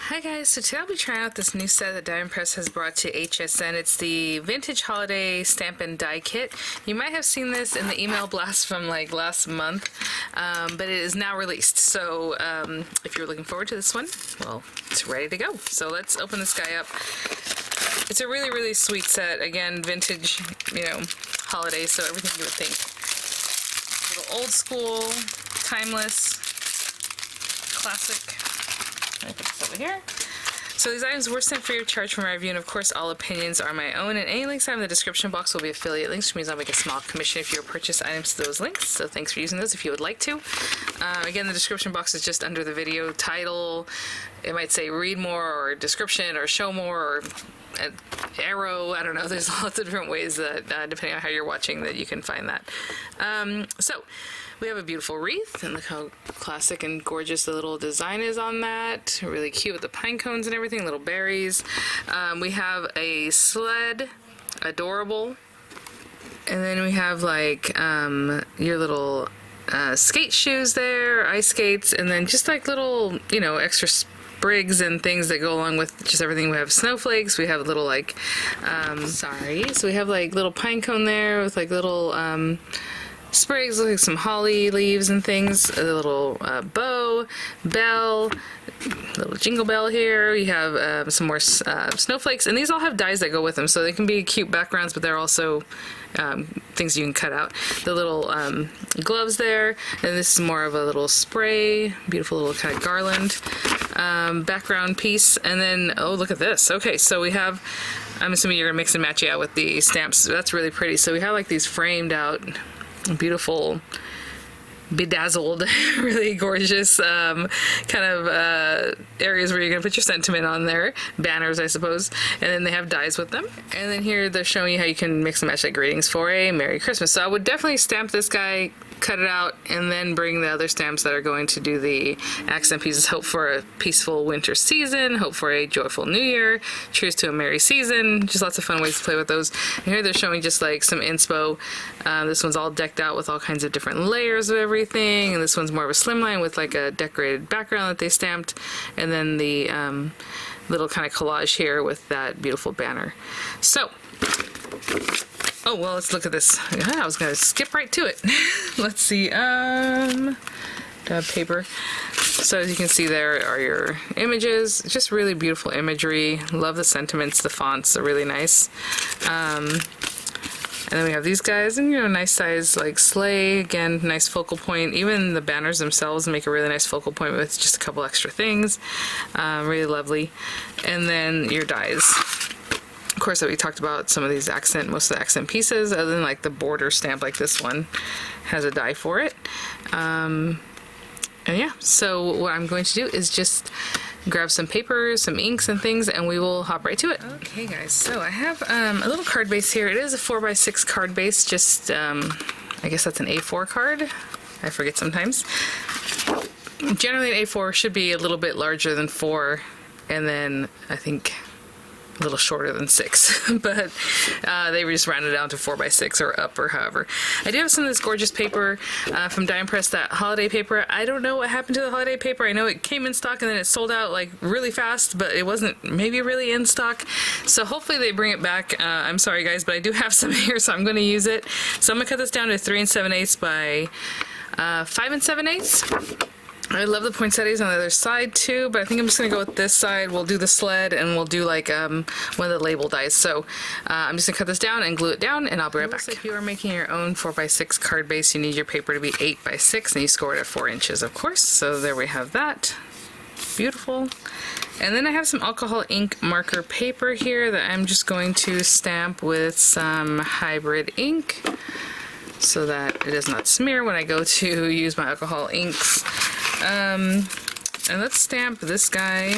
Hi guys, so today I'll be trying out this new set that Diamond Press has brought to HSN. It's the Vintage Holiday Stamp and Die Kit. You might have seen this in the email blast from like last month, but it is now released. So if you're looking forward to this one, well, it's ready to go. So let's open this guy up. It's a really, really sweet set. Again, vintage, holiday, so everything you would think. A little old school, timeless, classic. I put this over here. So these items were sent free of charge from my review, and of course all opinions are my own, and any links I have in the description box will be affiliate links, which means I'll make a small commission if you purchase items to those links, so thanks for using those if you would like to. Again, the description box is just under the video title. It might say read more, or description, or show more, or arrow. I don't know, there's lots of different ways that depending on how you're watching that you can find that. So we have a beautiful wreath, and look how classic and gorgeous the little design is on that. Really cute with the pine cones and everything, little berries. We have a sled, adorable. And then we have like your little skate shoes there, ice skates, and then just like little, extra sprigs and things that go along with just everything. We have snowflakes, we have little like, so we have like little pine cone there with like little, sprigs, like some holly leaves and things, a little bow, bell, little jingle bell here. We have some more snowflakes, and these all have dies that go with them, so they can be cute backgrounds, but they're also things you can cut out. The little gloves there, and this is more of a little spray, beautiful little kind of garland background piece. And then, oh, look at this. Okay, so we have, I'm assuming you're gonna mix and match it out with the stamps. That's really pretty. So we have like these framed out, beautiful, bedazzled, really gorgeous kind of areas where you're gonna put your sentiment on there, banners I suppose, and then they have dies with them. And then here they're showing you how you can mix and match like greetings for a Merry Christmas. So I would definitely stamp this guy, cut it out, and then bring the other stamps that are going to do the accent pieces. Hope for a peaceful winter season, hope for a joyful new year, cheers to a merry season. Just lots of fun ways to play with those. And here they're showing just like some inspo. This one's all decked out with all kinds of different layers of everything, and this one's more of a slimline with like a decorated background that they stamped, and then the little kind of collage here with that beautiful banner. So oh, well, let's look at this. Yeah, I was going to skip right to it. Let's see. Paper. So as you can see, there are your images. Just really beautiful imagery. Love the sentiments. The fonts are really nice. And then we have these guys, and nice size like sleigh. Again, nice focal point. Even the banners themselves make a really nice focal point with just a couple extra things. Really lovely. And then your dies. Of course, that we talked about some of these most of the accent pieces, other than like the border stamp, like this one has a die for it. And yeah, so what I'm going to do is just grab some paper, some inks and things, and we will hop right to it. Okay guys, so I have a little card base here. It is a 4x6 card base, just I guess that's an A4 card. I forget sometimes. Generally an A4 should be a little bit larger than 4, and then I think a little shorter than 6, but they just rounded down to 4x6 or up, or however. I do have some of this gorgeous paper from Diamond Press, that holiday paper. I don't know what happened to the holiday paper. I know it came in stock and then it sold out like really fast, but it wasn't maybe really in stock. So hopefully they bring it back. I'm sorry guys, but I do have some here, so I'm going to use it. So I'm going to cut this down to 3 7/8 by 5 7/8. I love the poinsettias on the other side too, but I think I'm just going to go with this side. We'll do the sled, and we'll do like one of the label dies. So I'm just going to cut this down and glue it down, and I'll be right back. If you are making your own 4x6 card base, you need your paper to be 8x6, and you score it at 4 inches, of course. So there we have that. Beautiful. And then I have some alcohol ink marker paper here that I'm just going to stamp with some hybrid ink so that it does not smear when I go to use my alcohol inks. And let's stamp this guy.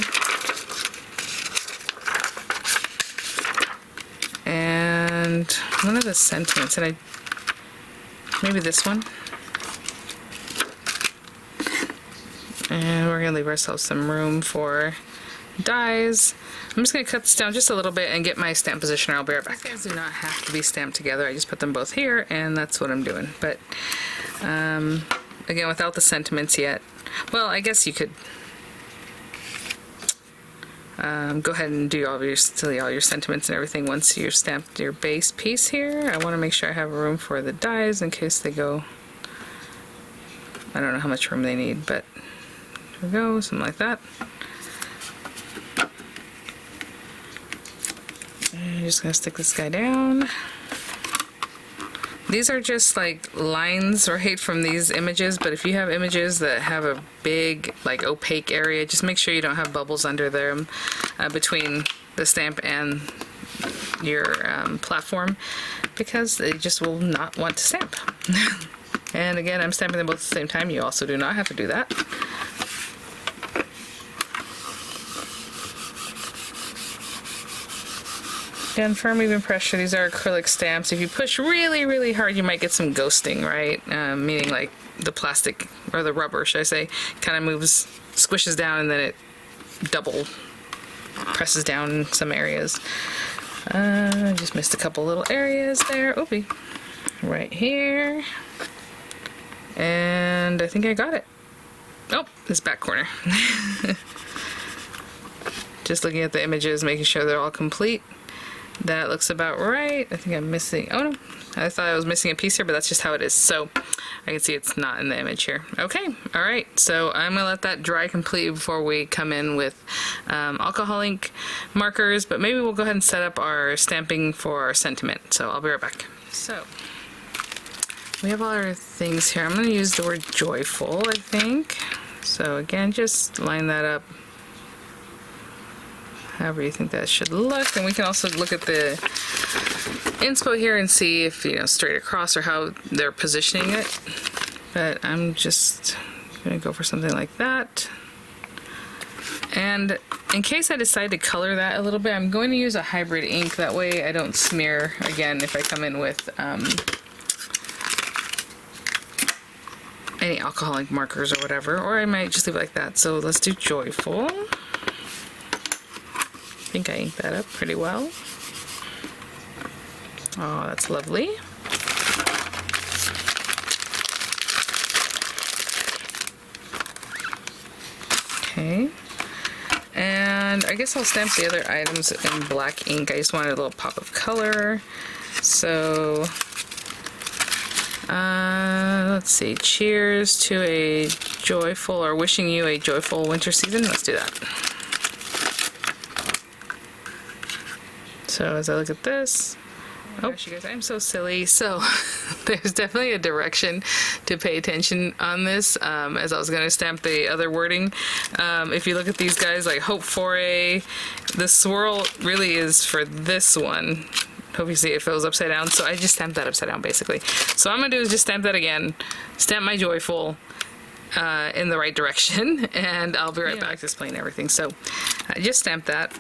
And one of the sentiments, and maybe this one. And we're gonna leave ourselves some room for dies. I'm just gonna cut this down just a little bit and get my stamp positioner. I'll be right back. These guys do not have to be stamped together. I just put them both here, and that's what I'm doing. But again, without the sentiments yet. Well, I guess you could go ahead and do all your sentiments and everything once you've stamped your base piece here. I want to make sure I have room for the dies in case they go. I don't know how much room they need, but there we go, something like that. And I'm just gonna stick this guy down. These are just like lines right from these images, but if you have images that have a big like opaque area, just make sure you don't have bubbles under them between the stamp and your platform, because they just will not want to stamp. And again, I'm stamping them both at the same time. You also do not have to do that. Again, firm even pressure. These are acrylic stamps. If you push really, really hard, you might get some ghosting, right? Meaning like the plastic, or the rubber, should I say, kind of moves, squishes down, and then it double presses down in some areas. I just missed a couple little areas there. Oopie. Right here. And I think I got it. Oh, this back corner. Just looking at the images, making sure they're all complete. That looks about right. I think I'm missing, oh no, I thought I was missing a piece here, but that's just how it is. So I can see it's not in the image here. Okay, all right, so I'm gonna let that dry completely before we come in with alcohol ink markers, but maybe we'll go ahead and set up our stamping for our sentiment. So I'll be right back. So we have all our things here. I'm gonna use the word joyful, I think. So again, just line that up however you think that should look, and we can also look at the inspo here and see if, you know, straight across or how they're positioning it. But I'm just gonna go for something like that. And in case I decide to color that a little bit, I'm going to use a hybrid ink. That way I don't smear again if I come in with any alcoholic markers or whatever, or I might just leave it like that. So let's do joyful. I think I inked that up pretty well. Oh, that's lovely. Okay. And I guess I'll stamp the other items in black ink. I just wanted a little pop of color. So, let's see. Cheers to a joyful, or wishing you a joyful winter season. Let's do that. So as I look at this, oh gosh, you guys, I'm so silly. So there's definitely a direction to pay attention on this. As I was going to stamp the other wording, if you look at these guys, like hope for a, the swirl really is for this one. Hope you see it fills upside down. So I just stamped that upside down basically. So what I'm gonna do is just stamp that again, stamp my joyful in the right direction, and I'll be right back displaying everything. So I just stamped that.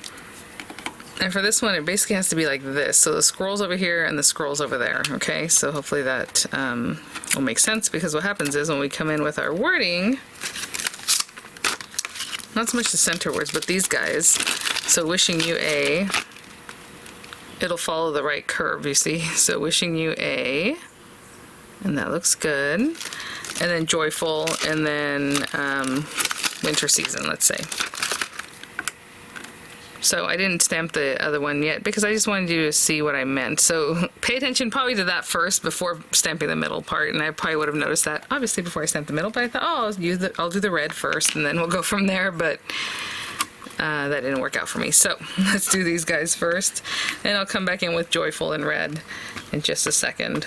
And for this one, it basically has to be like this. So the scroll's over here and the scroll's over there, okay? So hopefully that will make sense, because what happens is when we come in with our wording, not so much the center words, but these guys. So wishing you a, it'll follow the right curve, you see? So wishing you a, and that looks good. And then joyful, and then winter season, let's say. So I didn't stamp the other one yet because I just wanted you to see what I meant. So pay attention probably to that first before stamping the middle part, and I probably would have noticed that obviously before I stamped the middle, but I thought, oh, I'll do the red first and then we'll go from there, but that didn't work out for me. So let's do these guys first, and I'll come back in with joyful and red in just a second.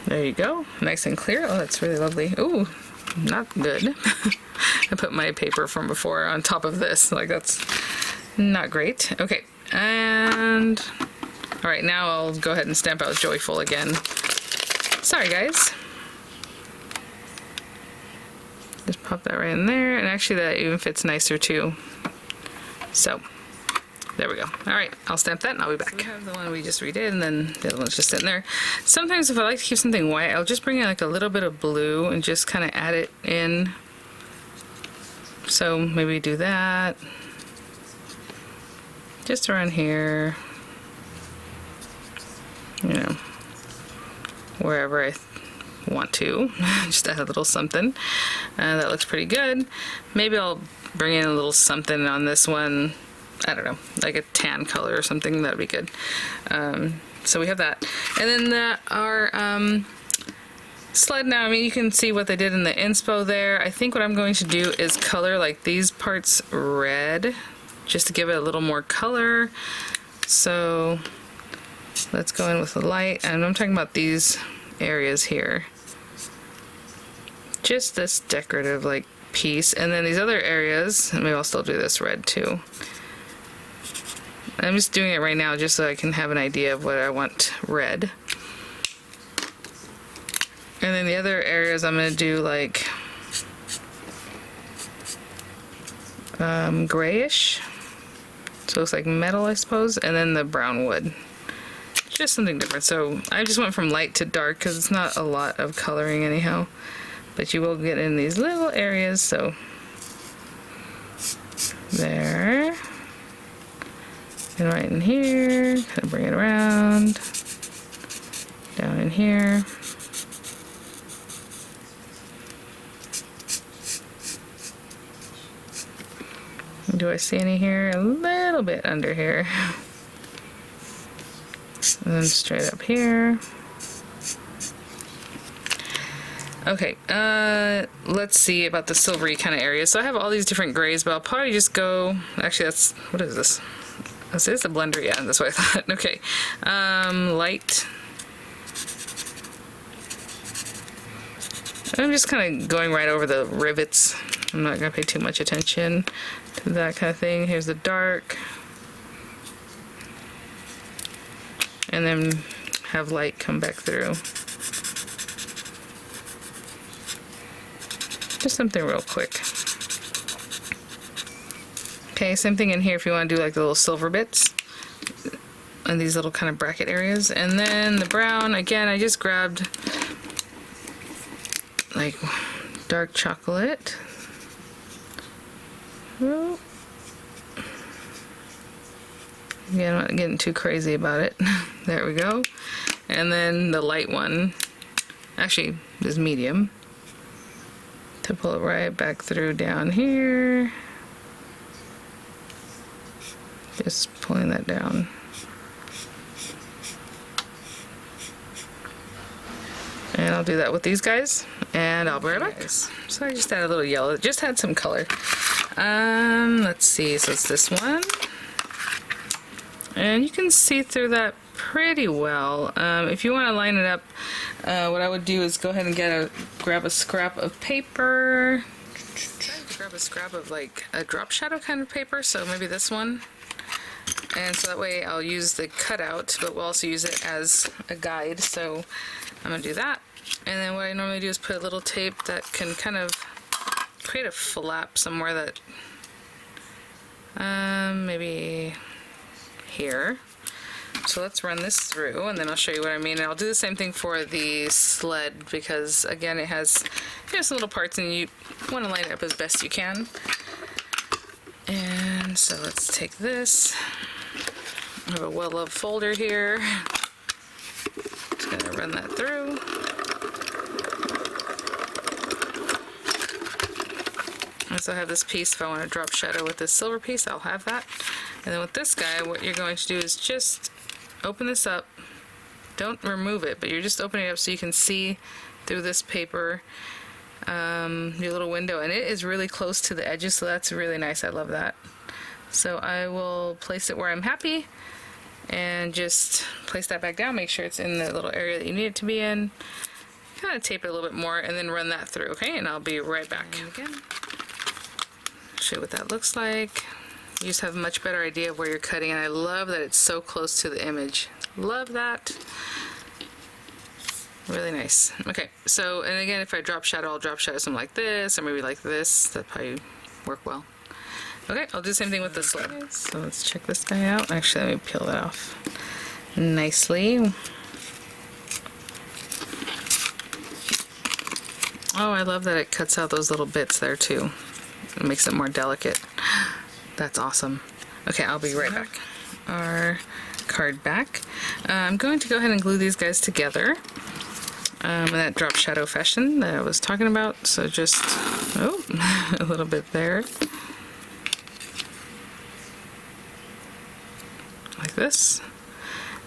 There you go, nice and clear. Oh, that's really lovely. Ooh, not good. I put my paper from before on top of this, like that's not great. Okay, and all right, now I'll go ahead and stamp out joyful again. Sorry guys. Just pop that right in there, and actually that even fits nicer too. So there we go. All right, I'll stamp that and I'll be back. So we have the one we just redid, and then the other one's just sitting there. Sometimes if I like to keep something white, I'll just bring in like a little bit of blue and just kind of add it in. So maybe do that. Just around here. You know, wherever I want to. Just add a little something. That looks pretty good. Maybe I'll bring in a little something on this one. I don't know, like a tan color or something. That'd be good. So we have that. And then our sled now, I mean, you can see what they did in the inspo there. I think what I'm going to do is color like these parts red, just to give it a little more color. So let's go in with the light, and I'm talking about these areas here. Just this decorative like piece, and then these other areas, maybe I'll still do this red too. I'm just doing it right now just so I can have an idea of what I want red. And then the other areas I'm going to do like grayish. So it's like metal, I suppose, and then the brown wood. Just something different. So I just went from light to dark because it's not a lot of coloring anyhow. But you will get in these little areas, so there. And right in here, kind of bring it around. Down in here. Do I see any here? A little bit under here. And then straight up here. Okay, let's see about the silvery kind of area. So I have all these different grays, but I'll probably just go, actually that's, what is this? This is a blender, yeah, that's what I thought. Okay, light. I'm just kind of going right over the rivets. I'm not going to pay too much attention to that kind of thing. Here's the dark. And then have light come back through. Just something real quick. Okay, same thing in here if you want to do like the little silver bits and these little kind of bracket areas. And then the brown, again, I just grabbed like dark chocolate. Well, again, I'm not getting too crazy about it. There we go. And then the light one, actually, is medium. To pull it right back through down here. Just pulling that down. And I'll do that with these guys, and I'll bring it back. So I just add a little yellow, just had some color. Let's see, so it's this one. And you can see through that pretty well. If you want to line it up, what I would do is go ahead and grab a scrap of paper. Grab a scrap of like a drop shadow kind of paper, so maybe this one. And so that way I'll use the cutout, but we'll also use it as a guide. So I'm going to do that. And then what I normally do is put a little tape that can kind of create a flap somewhere that maybe here. So let's run this through and then I'll show you what I mean. And I'll do the same thing for the sled because again it has some little parts and you want to line it up as best you can. And so let's take this. I have a well-loved folder here. Just gonna run that through. And so I have this piece. If I want to drop shadow with this silver piece, I'll have that. And then with this guy, what you're going to do is just open this up. Don't remove it, but you're just opening it up so you can see through this paper your little window. And it is really close to the edges, so that's really nice. I love that. So I will place it where I'm happy and just place that back down. Make sure it's in the little area that you need it to be in. Kind of tape it a little bit more and then run that through, okay? And I'll be right back. Again, show you what that looks like. You just have a much better idea of where you're cutting, and I love that it's so close to the image. Love that. Really nice. Okay, so, and again, if I drop shadow, I'll drop shadow something like this, or maybe like this. That'd probably work well. Okay, I'll do the same thing with the sled. So let's check this guy out. Actually, let me peel that off nicely. Oh, I love that it cuts out those little bits there too. It makes it more delicate. That's awesome. Okay, I'll be right back. Our card back. I'm going to go ahead and glue these guys together. And that drop shadow fashion that I was talking about. So just, oh, a little bit there. Like this.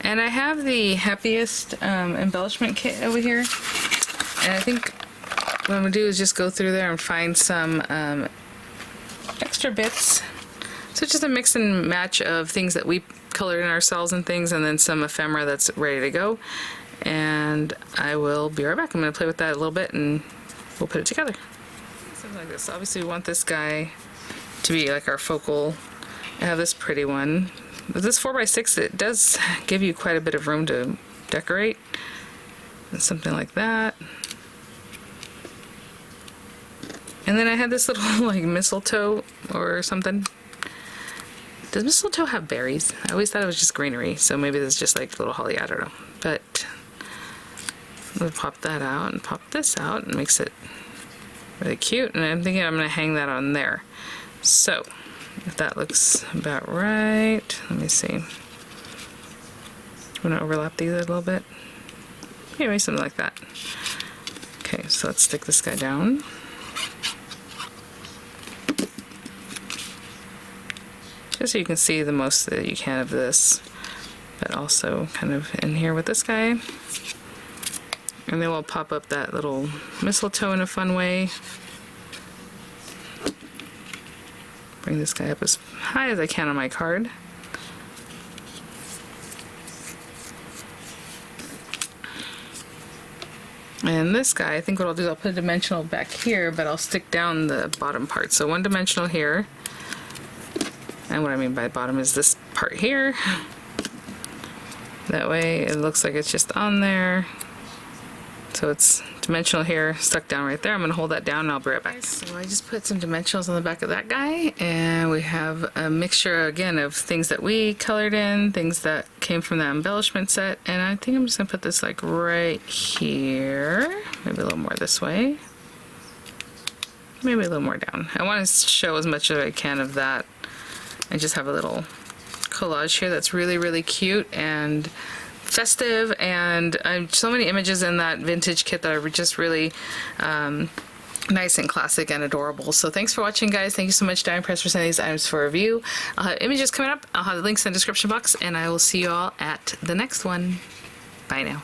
And I have the Happiest embellishment kit over here. And I think what I'm going to do is just go through there and find some extra bits. So just a mix and match of things that we colored in ourselves and things, and then some ephemera that's ready to go. And I will be right back. I'm going to play with that a little bit and we'll put it together. Something like this. Obviously we want this guy to be like our focal. I have this pretty one. With this 4x6, it does give you quite a bit of room to decorate. And something like that. And then I had this little like mistletoe or something. Does mistletoe have berries? I always thought it was just greenery, so maybe it's just like little holly, I don't know. But we'll pop that out and pop this out and makes it really cute. And I'm thinking I'm going to hang that on there. So if that looks about right, let me see. I'm going to overlap these a little bit. Anyway, something like that. Okay, so let's stick this guy down. Just so you can see the most that you can of this, but also kind of in here with this guy. And then we'll pop up that little mistletoe in a fun way. Bring this guy up as high as I can on my card. And this guy, I think what I'll do is I'll put a dimensional back here, but I'll stick down the bottom part. So one dimensional here. And what I mean by bottom is this part here. That way it looks like it's just on there. So it's dimensional here, stuck down right there. I'm gonna hold that down and I'll be right back. So I just put some dimensionals on the back of that guy, and we have a mixture again of things that we colored in, things that came from the embellishment set, and I think I'm just gonna put this like right here, maybe a little more this way, maybe a little more down. I want to show as much as I can of that. I just have a little collage here that's really, really cute and festive, and so many images in that vintage kit that are just really nice and classic and adorable. So thanks for watching, guys. Thank you so much, Diamond Press, for sending these items for review. I'll have images coming up. I'll have the links in the description box, and I will see you all at the next one. Bye now.